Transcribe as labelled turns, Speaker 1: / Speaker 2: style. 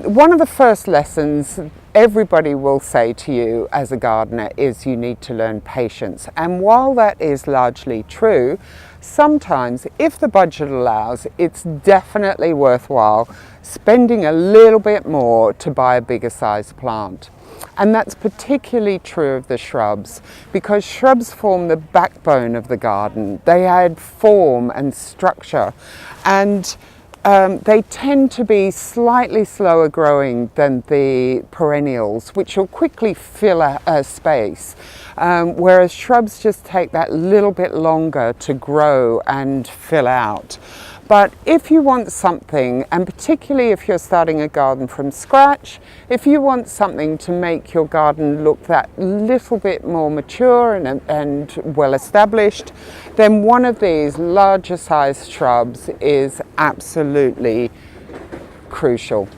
Speaker 1: One of the first lessons everybody will say to you as a gardener is you need to learn patience. And while that is largely true, sometimes if the budget allows, it's definitely worthwhile spending a little bit more to buy a bigger size plant. And that's particularly true of the shrubs, because shrubs form the backbone of the garden. They add form and structure, and they tend to be slightly slower growing than the perennials, which will quickly fill a space, whereas shrubs just take that little bit longer to grow and fill out. But if you want something, and particularly if you're starting a garden from scratch, if you want something to make your garden look that little bit more mature and well established, then one of these larger sized shrubs is absolutely crucial.